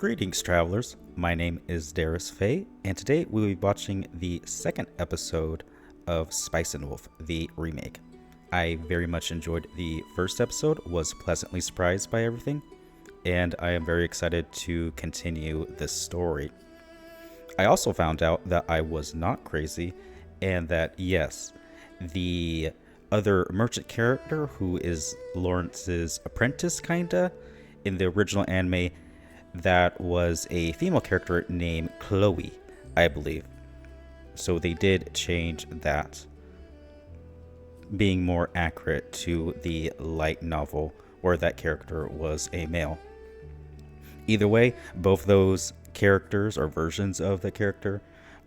Greetings, travelers. My name is Darius Faye, and today we will be watching the second episode of Spice and Wolf, the remake. I very much enjoyed the first episode, was pleasantly surprised by everything, and I am very excited to continue this story. I also found out that I was not crazy, and that yes, the other merchant character who is Lawrence's apprentice kinda in the original anime, that was a female character named Chloe, I believe. So they did change that, being more accurate to the light novel where that character was a male. Either way, both those characters or versions of the character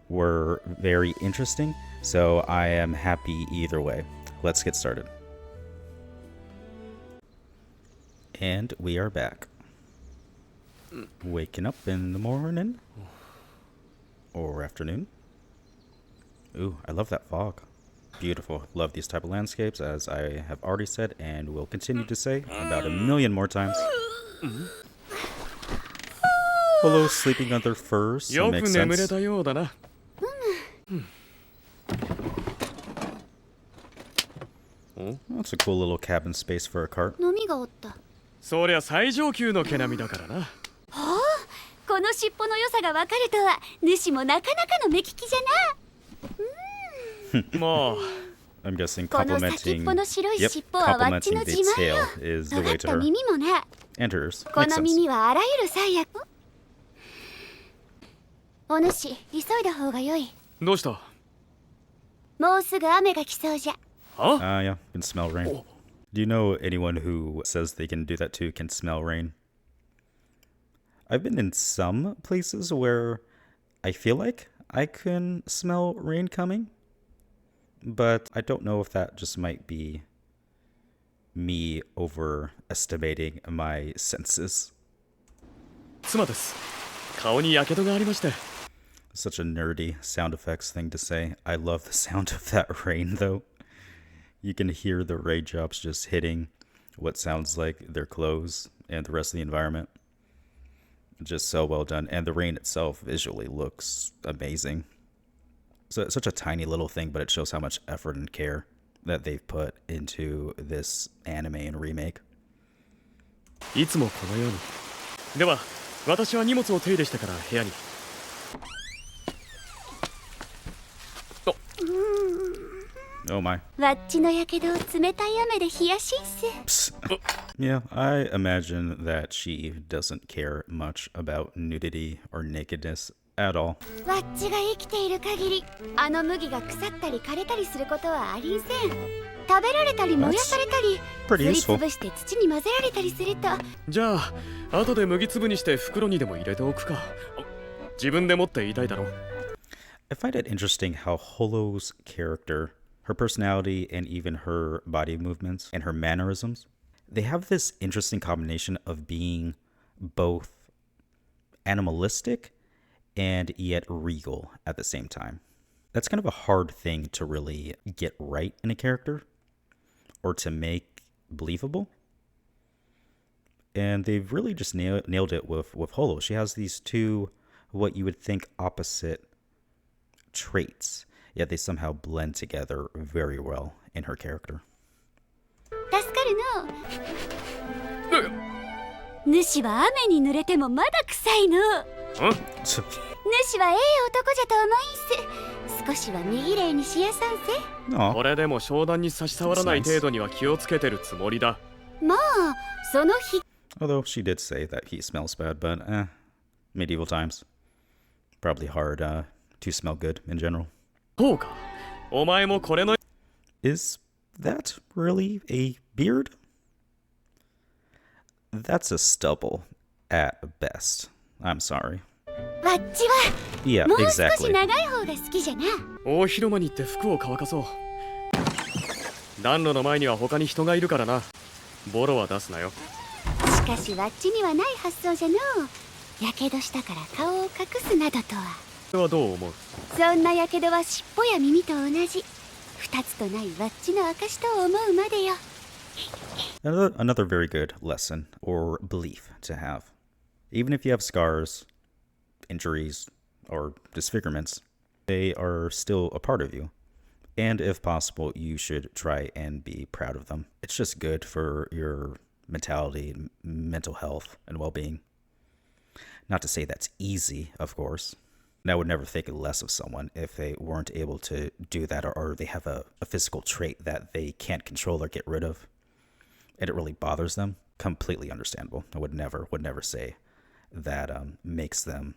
were very interesting, so I am happy either way. Let's get started. And we are back. Waking up in the morning or afternoon. Ooh, I love that fog. Beautiful. Love these type of landscapes, as I have already said and will continue to say about a million more times. Hello, sleeping under furs. That makes sense. That's a cool little cabin space for a cart. そりゃ最上級の毛並みだからな。ほう、この尻尾の良さがわかるとは、主もなかなかの目利きじゃな。もう I'm guessing この先っ complimenting, ぽの白い yep, 尻尾はわっち complimenting の the 自慢よ。 tail is the 尖 way っ to た her. 耳もね。 And hers. こ Makes の sense. 耳はあらゆる災悪。お主、急いだ方がよい。どうした？もうすぐ雨が来そうじゃ。は？ Yeah, can smell rain. Do you know anyone who says they can do that too, can smell rain? I've been in some places where I feel like I can smell rain coming, but I don't know if that just might be me overestimating my senses. 妻です。顔に火傷がありまして。Such a nerdy sound effects thing to say. I love the sound of that rain, though. You can hear the raindrops just hitting what sounds like their clothes and the rest of the environment. Just so well done. And the rain itself visually looks amazing. So it's such a tiny little thing, but it shows how much effort and care that they've put into this anime and remake. いつもこのように。では、私は荷物を手入れしてから部屋に。Oh my. わっちのやけどを冷たい雨で冷やしいっす。 Psst. Yeah, I imagine that she doesn't care much about nudity or nakedness at all. わっちが生きている限り、あの麦が腐ったり枯れたりすることはありんせん。食べられたり燃やされたり、 pretty すり useful. つぶして土に混ぜられたりすると。じゃあ、後で麦粒にして袋にでも入れておくか。自分で持っていたいだろう。I find it interesting how Holo's character, her personality, and even her body movements and her mannerisms, they have this interesting combination of being both animalistic and yet regal at the same time. That's kind of a hard thing to really get right in a character or to make believable. And they've really just nailed it with Holo. She has these two, what you would think opposite traits, yet they somehow blend together very well in her character. 助かるの。主は雨に濡れてもまだ臭いの。主はええ男じゃと思いんす。少しは身綺麗にしやさんせ。Aw. これでも商談に差し障らない程度には気をつけてるつもりだ。まあ、その日。 Although she did say that he smells bad, but medieval times. Probably hard to smell good in general. そうか。お前もこれの。 Is that really a beard? That's a stubble at best. I'm sorry. わっちは Yeah, もう少し exactly. 長い方が好きじゃな。大広間に行って服を乾かそう。暖炉の前には他に人がいるからな。ボロは出すなよ。しかしわっちにはない発想じゃの。やけどしたから顔を隠すなどとは。それはどう思う？そんなやけどは尻尾や耳と同じ。二つとないわっちの証と思うまでよ。Another very good lesson or belief to have Even if you have scars, injuries, or disfigurements, they are still a part of you. And if possible, you should try and be proud of them. It's just good for your mentality, mental health, and well-being. Not to say that's easy, of course. And I would never think less of someone if they weren't able to do that, or they have a physical trait that they can't control or get rid of, and it really bothers them. Completely understandable. I would never say that makes them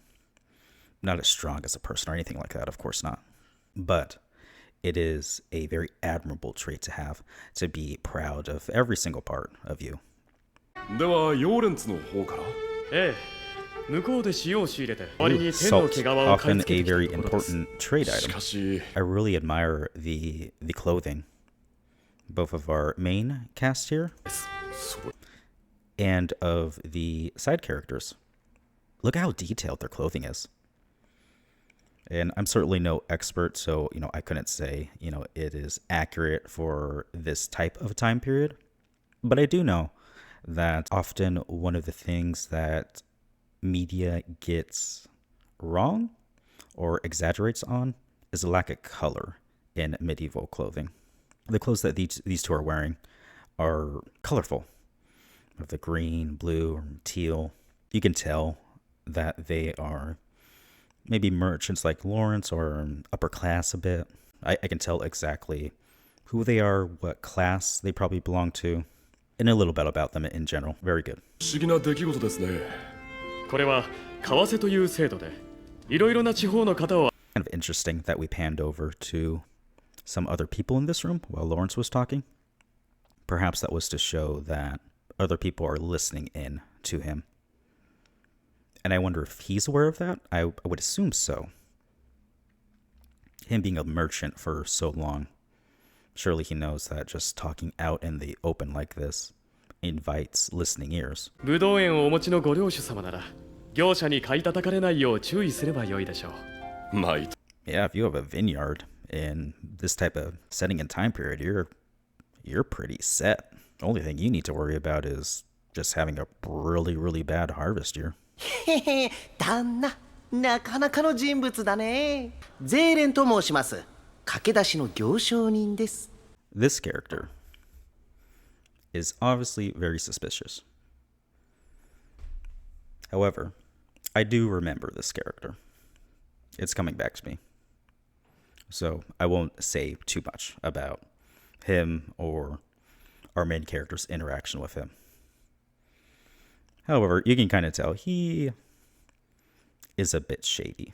not as strong as a person or anything like that. Of course not. But it is a very admirable trait to have, to be proud of every single part of you. ではヨーレンツの方から。ええ。向こうで塩を仕入れて、 Ooh, に天の salt, 毛皮を買い often 付 a けてきた very ところです。 important trade し item. かし、 I really admire the clothing, both of our main cast here それ and of the side characters. Look how detailed their clothing is. And I'm certainly no expert, so, I couldn't say, it is accurate for this type of time period. But I do know that often one of the things that media gets wrong or exaggerates on is a lack of color in medieval clothing. The clothes that these two are wearing are colorful. Of the green, blue, or teal. You can tell that they are maybe merchants like Lawrence, or upper class a bit. I can tell exactly who they are, what class they probably belong to, and a little bit about them in general. Very good. 不思議な出来事ですね。これは為替という制度で、いろいろな地方の方を Kind of interesting that we panned over to some other people in this room while Lawrence was talking. Perhaps that was to show that other people are listening in to him. And I wonder if he's aware of that. I would assume so. Him being a merchant for so long, surely he knows that just talking out in the open like this invites listening ears. ぶどう園をお持ちのご領主様なら、業者に買い叩かれないよう注意すればよいでしょう。まい Yeah, if you have a vineyard in this type of setting and time period, you're pretty set. Only thing you need to worry about is just having a really, really bad harvest year. へへ、旦那、なかなかの人物だね。ゼーレンと申します。駆け出しの行商人です。This character is obviously very suspicious. However, I do remember this character. It's coming back to me. So I won't say too much about him or our main character's interaction with him. However, you can kind of tell he is a bit shady.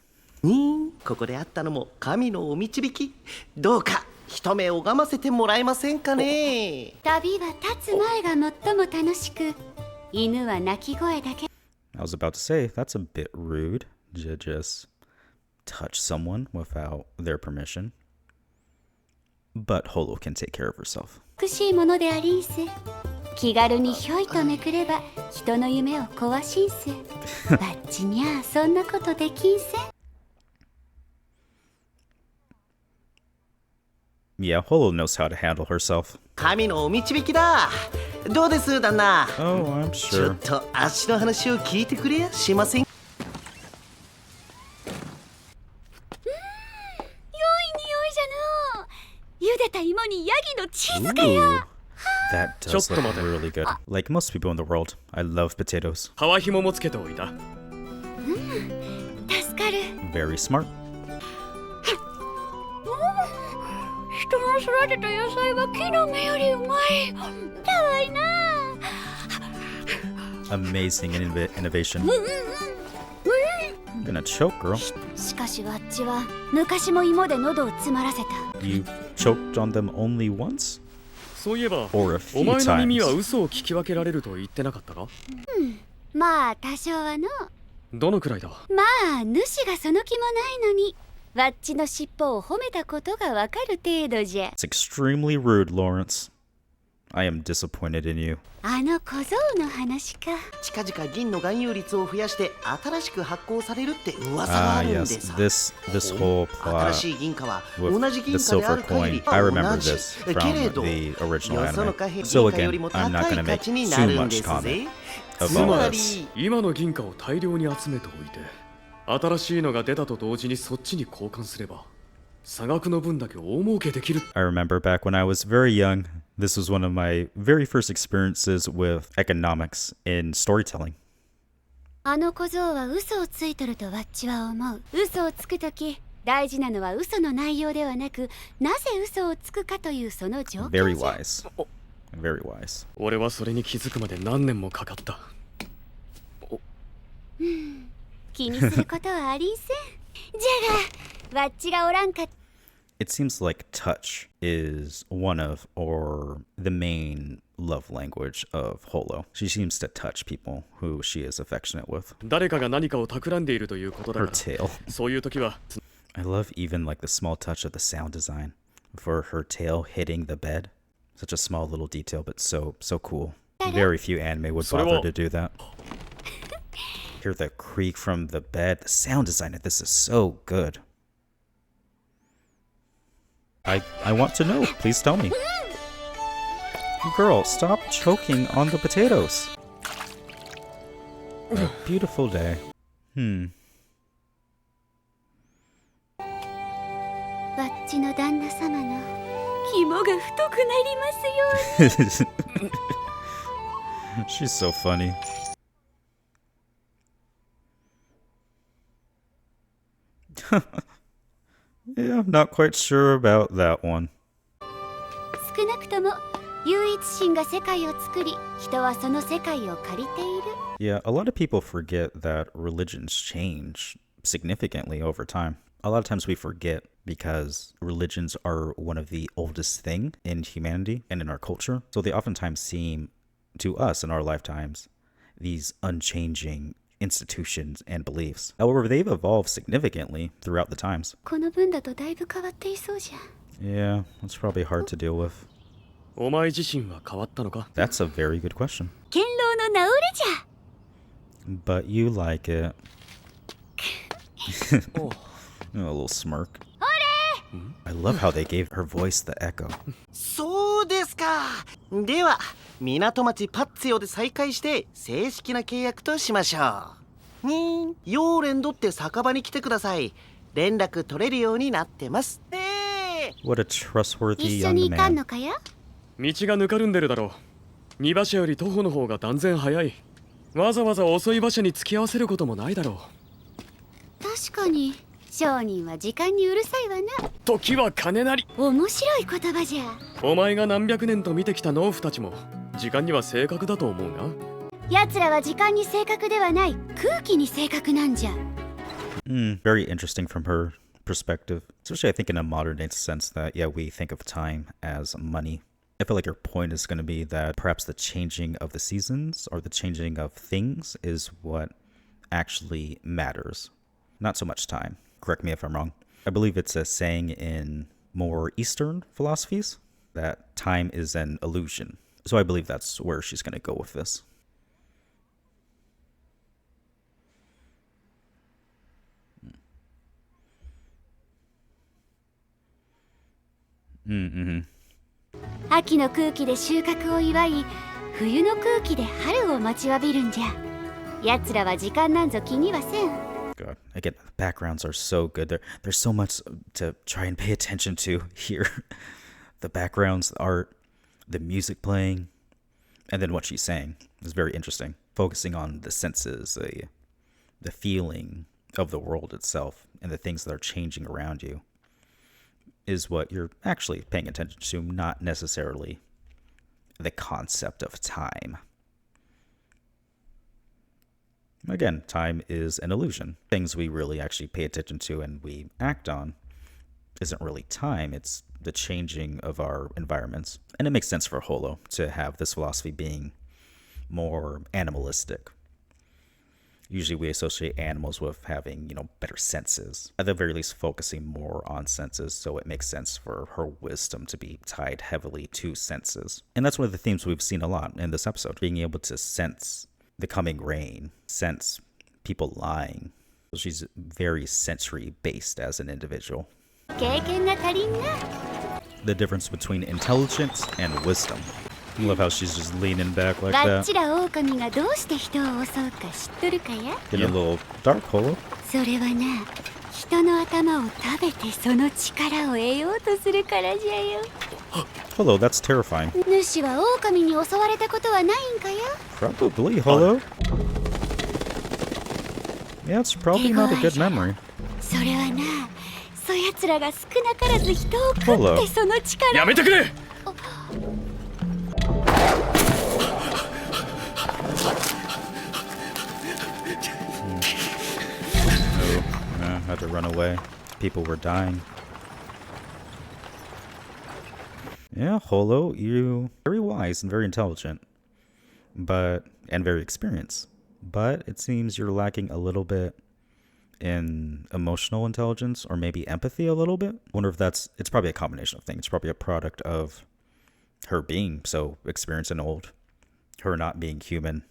ここで会ったのも神のお導き。どうか一目拝ませてもらえませんかね。旅は立つ前が最も楽しく、犬は鳴き声だけ。I was about to say, that's a bit rude to just touch someone without their permission. But Holo can take care of herself. 美しいものでありんす。気軽にひょいとめくれば人の夢を壊しんす。バッチにゃそんなことできんせ。Yeah, Holo knows how to handle herself. 神のお導きだ。どうです旦那。 Oh, I'm ちょ sure. っと足の話を聞いてくれやしません。良い匂いじゃの。茹でた芋にヤギのチーズか Ooh, や。 that does look really good. Like most people in the world, I love potatoes. 皮紐もつけておいた。助かる。 Very smart. 人の育てた野菜は木の芽よりうまい。だわいな。 Amazing innovation. I'm gonna choke, girl. しかしわっちは昔も芋で喉を詰まらせた。 You choked on them only once? そういえば、 Or a few お前の耳は times. 嘘を聞き分けられると言ってなかったか？まあ多少はの。どのくらいだ？まあ主がその気もないのにわっちの尻尾を褒めたことがわかる程度じゃ。 It's extremely rude, Lawrence. I am disappointed in you. あの小僧の話か。近々銀の含有率を増やして新しく発行されるって噂があるんで yes, さ。 this whole 新し plot い銀貨は with 同じ the 銀貨であ silver る限り coin. I は remember 同じ。 this け from れど、 the original よその anime. 貨幣 So 銀貨より again, も I'm not 高い gonna 価 make 値にな too るん much ですぜ comment.。of つ all ま this. り今の銀貨を大量に集めておいて新しいのが出たと同時にそっちに交換すれば差額の分だけ大儲けできる。 I remember back when I was very young, this was one of my very first experiences with economics in storytelling. あの小僧は嘘をついとるとわっちは思う。嘘をつくとき大事なのは嘘の内容ではなく、なぜ嘘をつくかというその状況 Very じゃ。 wise. Very wise. 俺はそれに気づくまで何年もかかった。気にすることはありんせん。じゃがわっちがおらんか。 It seems like touch is one of, or the main love language of Holo. She seems to touch people who she is affectionate with. 誰かが何かを企んでいるということだ Her から tail. そういう時は I love even like the small touch of the sound design for her tail hitting the bed. Such a small little detail, but so cool. Very few anime would bother to do that. Hear the creak from the bed. The sound design of this is so good. I want to know. Please tell me. Girl, stop choking on the potatoes. A beautiful day. わっちの旦那様の肝が太くなりますように。 She's so funny. Yeah, I'm not quite sure about that one. 少なくとも唯一神が世界を作り、人はその世界を借りている。 Yeah, a lot of people forget that religions change significantly over time. A lot of times we forget because religions are one of the oldest thing in humanity and in our culture. So they oftentimes seem to us in our lifetimes these unchanging institutions and beliefs. However, they've evolved significantly throughout the times. この分だとだいぶ変わっていそうじゃ。 Yeah, that's probably hard to deal with. お前自身は変わったのか？ That's a very good question. 堅牢の名折れじゃ。 But you like it. A little smirk. I love how they gave her voice the echo. そうですか。では港町パッツィオで再会して正式な契約としましょう。ヨーレンドって酒場に来てください。連絡取れるようになってます。What a trustworthy 一緒 young に行かん man. のかや。道がぬかるんでるだろう。2馬車より徒歩の方が断然早い。わざわざ遅い馬車に付き合わせることもないだろう。確かに商人は時間にうるさいわな。時は金なり。面白い言葉じゃ。お前が何百年と見てきた農夫たちも時間には正確だと思うな。奴らは時間に正確ではない、空気に正確なんじゃ。Very interesting from her perspective, especially I think in a modern day sense that, yeah, we think of time as money. I feel like your point is going to be that perhaps the changing of the seasons or the changing of things is what actually matters, not so much time. Correct me if I'm wrong. I believe it's a saying in more Eastern philosophies that time is an illusion. So I believe that's where she's going to go with this. Mm-hmm. 秋の空気で収穫を祝い、冬の空気で春を待ちわびるんじゃ。奴らは時間なんぞ気にはせん。 God, again, the backgrounds are so good. There's so much to try and pay attention to here. The backgrounds, the art, the music playing, and then what she's saying is very interesting. Focusing on the senses, the feeling of the world itself, and the things that are changing around you is what you're actually paying attention to, not necessarily the concept of time. Again, time is an illusion. Things we really actually pay attention to and we act on isn't really time, it's the changing of our environments. And it makes sense for Holo to have this philosophy being more animalistic. Usually we associate animals with having, better senses. At the very least, focusing more on senses, so it makes sense for her wisdom to be tied heavily to senses. And that's one of the themes we've seen a lot in this episode, being able to sense the coming rain, sense people lying. She's very sensory-based as an individual. 経験が足りんな。 The difference between intelligence and wisdom. I love how she's just leaning back like バッ that. チラ狼がどうして人を襲うか知っとるかや？ Getting a little dark, Holo. それはな、人の頭を食べてその力を得ようとするからじゃよ。 Holo, that's terrifying. 主は狼に襲われたことはないんかや？ Probably, Holo. Yeah, it's probably not a good memory. それはな、そやつらが少なからず人を食ってその力。やめてくれ。 Had to run away. People were dying. Yeah, Holo, you very wise and very intelligent, and very experienced. But it seems you're lacking a little bit in emotional intelligence or maybe empathy a little bit. Wonder if it's probably a combination of things. It's probably a product of her being so experienced and old, her not being human,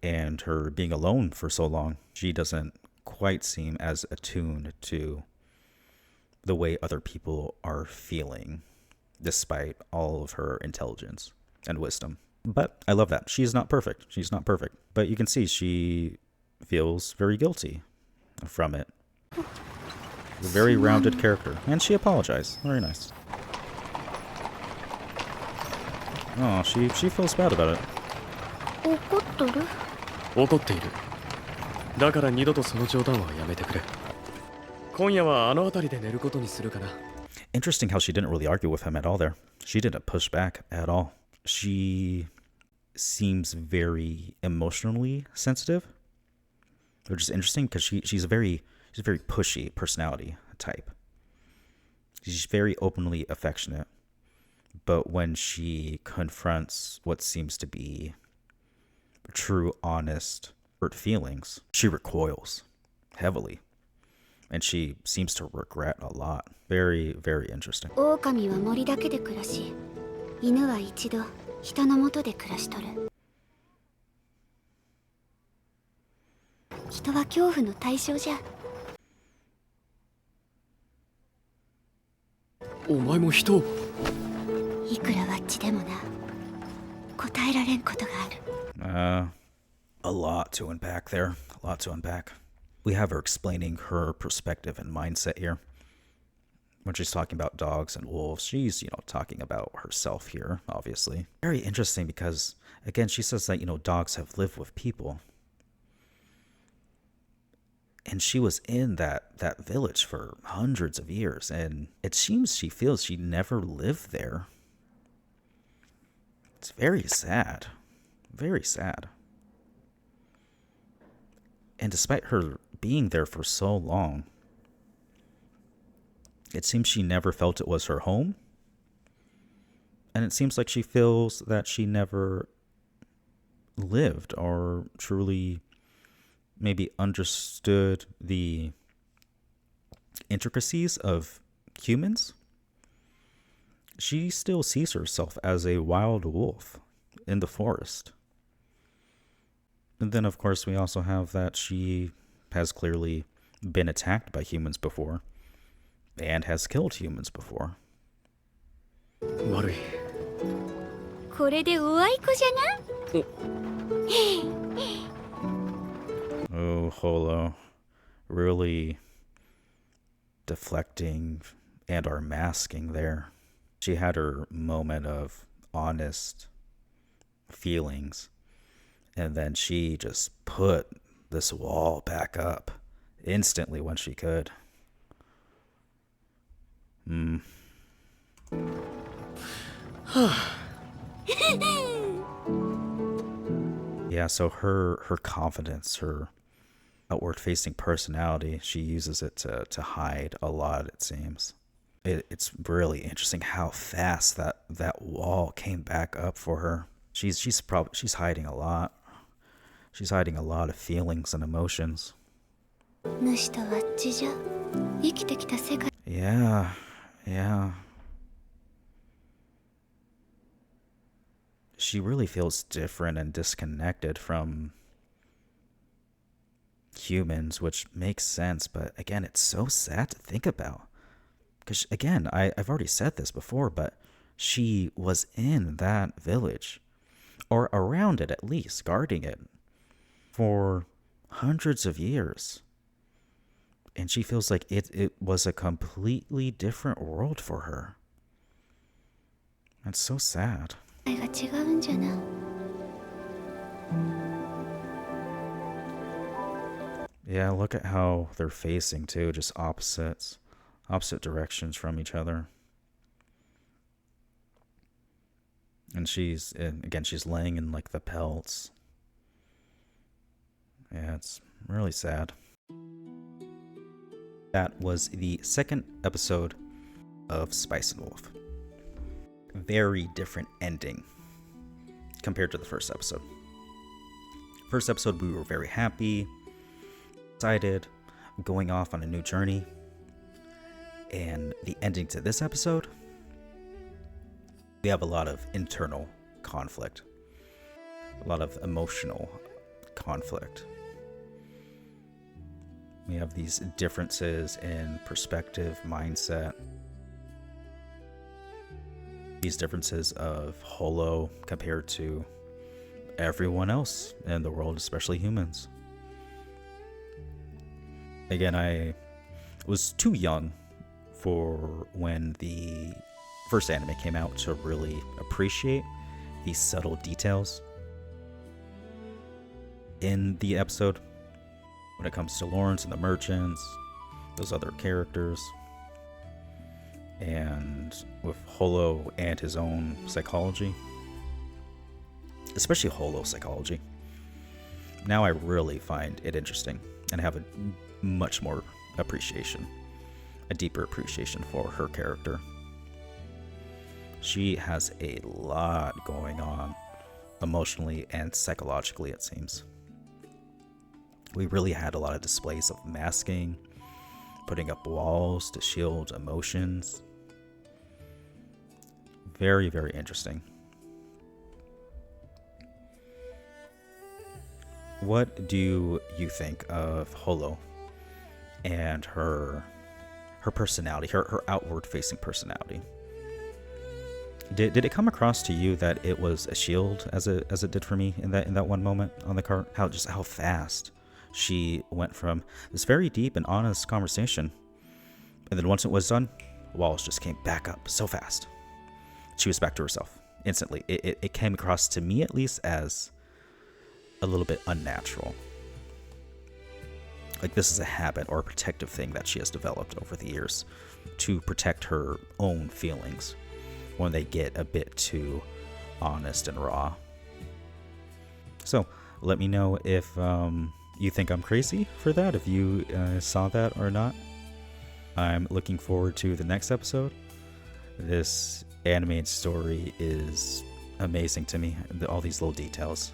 and her being alone for so long. She doesn't quite seem as attuned to the way other people are feeling, despite all of her intelligence and wisdom. But I love that. She's not perfect. She's not perfect. But you can see she feels very guilty from it. A very rounded character. And she apologized. Very nice. Oh, she feels bad about it. 怒っとる？怒っている。だから二度とその冗談はやめてくれ。今夜はあの辺りで寝ることにするかな。 Interesting how she didn't really argue with him at all there. She didn't push back at all. She seems very emotionally sensitive, which is interesting because she's a very pushy personality type. She's very openly affectionate, but when she confronts what seems to be true, honest, hurt feelings, she recoils heavily, and she seems to regret a lot. Very, very interesting. 狼は森だけで暮らし、犬は一度人の元で暮らしとる。人は恐怖の対象じゃ。お前も人を。いくらワッチでもな、答えられんことがある。A lot to unpack there. A lot to unpack. We have her explaining her perspective and mindset here. When she's talking about dogs and wolves, she's, talking about herself here, obviously. Very interesting because, again, she says that, dogs have lived with people. And she was in that village for hundreds of years, and it seems she feels she never lived there. It's very sad. Very sad. And despite her being there for so long, it seems she never felt it was her home. And it seems like she feels that she never lived or truly maybe understood the intricacies of humans. She still sees herself as a wild wolf in the forest. And then, of course, we also have that she has clearly been attacked by humans before and has killed humans before. 悪い。これでおあいこじゃな。Oh, Holo. Really deflecting and are masking there. She had her moment of honest feelings, and then she just put this wall back up instantly when she could. Yeah, so her confidence, her outward-facing personality, she uses it to hide a lot, it seems. It's really interesting how fast that wall came back up for her. She's hiding a lot. She's hiding a lot of feelings and emotions. 主とワッチじゃ。生きてきた世界。Yeah. She really feels different and disconnected from humans, which makes sense, but again, it's so sad to think about. Because again, I've already said this before, but she was in that village, or around it at least, guarding it, for hundreds of years. And she feels like it was a completely different world for her. That's so sad. Yeah, look at how they're facing too, just opposite directions from each other. And she's laying in like the pelts. Yeah, it's really sad. That was the second episode of Spice and Wolf. Very different ending compared to the first episode. First episode, we were very happy, excited, going off on a new journey. And the ending to this episode, we have a lot of internal conflict, a lot of emotional conflict. We have these differences in perspective, mindset, these differences of Holo compared to everyone else in the world, especially humans. Again, I was too young for when the first anime came out to really appreciate these subtle details in the episode when it comes to Lawrence and the merchants, those other characters, and with Holo and his own psychology, especially Holo psychology. Now I really find it interesting and have a much more appreciation, a deeper appreciation for her character. She has a lot going on emotionally and psychologically, it seems. We really had a lot of displays of masking, putting up walls to shield emotions. Very, very interesting. What do you think of Holo and her personality, her outward-facing personality? Did it come across to you that it was a shield as it did for me in that one moment on the cart? How fast she went from this very deep and honest conversation, and then once it was done, walls just came back up so fast. She was back to herself instantly. It came across to me, at least, as a little bit unnatural. Like this is a habit or a protective thing that she has developed over the years to protect her own feelings when they get a bit too honest and raw. So let me know if you think I'm crazy for that, if you saw that or not. I'm looking forward to the next episode. This animated story is amazing to me. All these little details,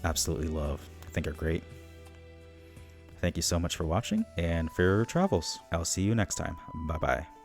absolutely love. I think are great. Thank you so much for watching and for your travels. I'll see you next time. Bye bye.